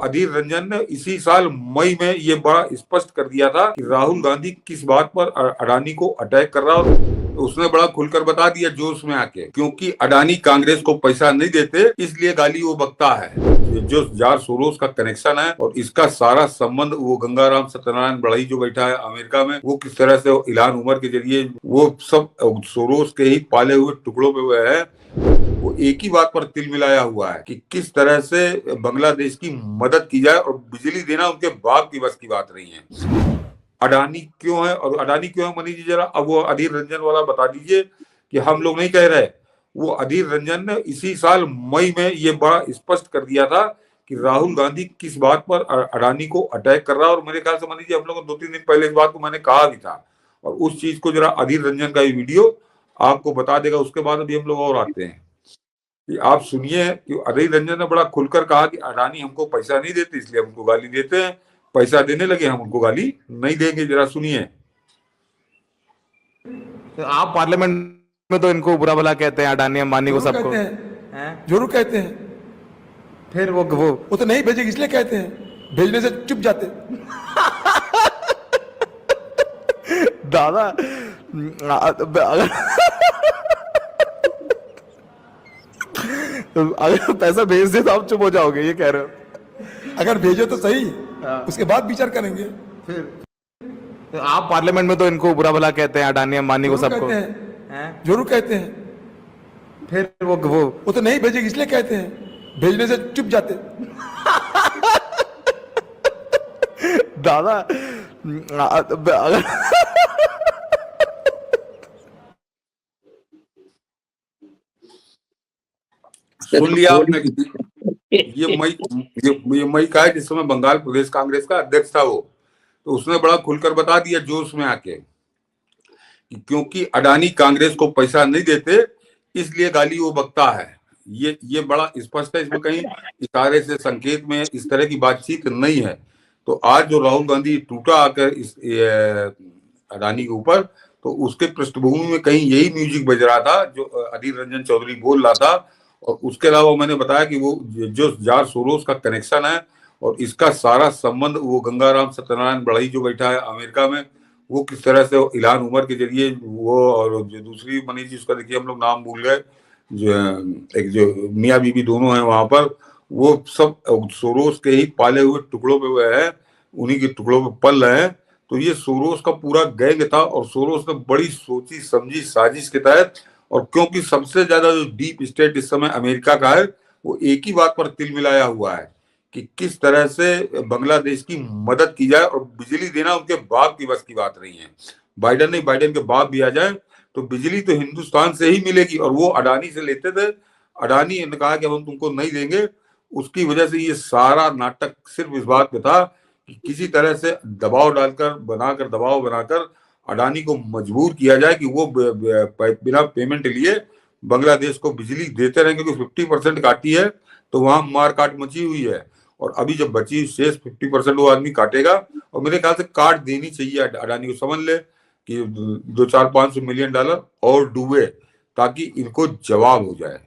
अधीर रंजन ने इसी साल मई में ये बड़ा स्पष्ट कर दिया था कि राहुल गांधी किस बात पर अडानी को अटैक कर रहा है। उसने बड़ा खुलकर बता दिया जोश में आके, क्योंकि अडानी कांग्रेस को पैसा नहीं देते इसलिए गाली वो बकता है। जो जॉर्ज सोरोस का कनेक्शन है और इसका सारा संबंध वो गंगाराम सत्यनारायण बढ़ई जो बैठा है अमेरिका में, वो किस तरह से इल्हान उमर के जरिए वो सब सोरोस के ही पाले हुए टुकड़ों पे हुए है। वो एक ही बात पर तिल मिलाया हुआ है कि किस तरह से बांग्लादेश की मदद की जाए, और बिजली देना उनके बाप की बस की बात नहीं है। अडानी क्यों है, और अडानी क्यों है मनीष जी, जरा अब वो अधीर रंजन वाला बता दीजिए कि हम लोग नहीं कह रहे। वो अधीर रंजन ने इसी साल मई में ये बड़ा स्पष्ट कर दिया था कि राहुल गांधी किस बात पर अडानी को अटैक कर रहा है। और मेरे ख्याल से मनीष जी हम लोग 2-3 दिन पहले इस बात को मैंने कहा भी था, और उस चीज को जरा अधीर रंजन का ये वीडियो आपको बता देगा। उसके बाद अभी हम लोग और आते हैं कि आप सुनिए कि अधीर रंजन ने बड़ा खुलकर कहा कि अडानी हमको पैसा नहीं देते इसलिए हम उनको गाली देते हैं, पैसा देने लगे हम उनको गाली नहीं देंगे। जरा सुनिए। आप पार्लियामेंट में तो इनको बुरा भला कहते हैं, अडानी अंबानी को, सबको जरूर कहते हैं। फिर वो तो नहीं भेजेगी इसलिए कहते हैं, भेजने से चुप जाते। दादा अगर पैसा भेज दे तो आप चुप हो जाओगे, ये कह रहे हो? अगर भेजो तो सही, उसके बाद विचार करेंगे। फिर आप पार्लियामेंट में तो इनको बुरा भला कहते हैं, अडानी अंबानी को, सबको जरूर कहते हैं। फिर वो तो नहीं भेजेगी इसलिए कहते हैं, भेजने से चुप जाते। दादा सुन लिया आपने? ये मई का है जिस समय बंगाल प्रदेश कांग्रेस का अध्यक्ष था वो, तो उसने बड़ा खुलकर बता दिया जोश में आके कि क्योंकि अडानी कांग्रेस को पैसा नहीं देते इसलिए गाली वो बकता है। ये बड़ा स्पष्ट है, इसमें कहीं इशारे से संकेत में इस तरह की बातचीत नहीं है। तो आज जो राहुल गांधी टूटा आकर इस अडानी के ऊपर, तो उसके पृष्ठभूमि में कहीं यही म्यूजिक बज रहा था जो अधीर रंजन चौधरी बोल रहा था। और उसके अलावा मैंने बताया कि वो जो जॉर्ज सोरोस का कनेक्शन है और इसका सारा संबंध वो गंगाराम सत्यनारायण बढ़ई जो बैठा है अमेरिका में, वो किस तरह से इल्हान उमर के जरिए वो, और जो दूसरी मनीष जी उसका देखिए हम लोग नाम भूल गए, जो एक जो मियाँ बीबी दोनों हैं वहां पर, वो सब सोरोस के ही पाले हुए टुकड़ों पे हुए हैं, उन्हीं के टुकड़ों पे पल रहे हैं। तो ये सोरोस का पूरा गैंग था, और सोरोस ने बड़ी सोची समझी साजिश के तहत, और क्योंकि सबसे ज्यादा जो डीप स्टेट इस समय अमेरिका का है, वो एक ही बात पर तिल मिलाया हुआ है कि किस तरह से बांग्लादेश की मदद की जाए, और बिजली देना उनके बाप की बस की बात नहीं है। बाइडेन नहीं, बाइडेन के बाप भी आ जाए तो बिजली तो हिंदुस्तान से ही मिलेगी, और वो अडानी से लेते थे। अडानी ने कहा कि हम तुमको नहीं देंगे। उसकी वजह से ये सारा नाटक सिर्फ इस बात पे था कि किसी तरह से दबाव बनाकर अडानी को मजबूर किया जाए कि वो बिना पेमेंट लिए बांग्लादेश को बिजली देते रहें, क्योंकि 50% काटी है तो वहां मार काट मची हुई है। और अभी जब बची शेष 50% वो आदमी काटेगा, और मेरे ख्याल से काट देनी चाहिए अडानी को। समझ ले कि $200-500 मिलियन और डूबे ताकि इनको जवाब हो जाए।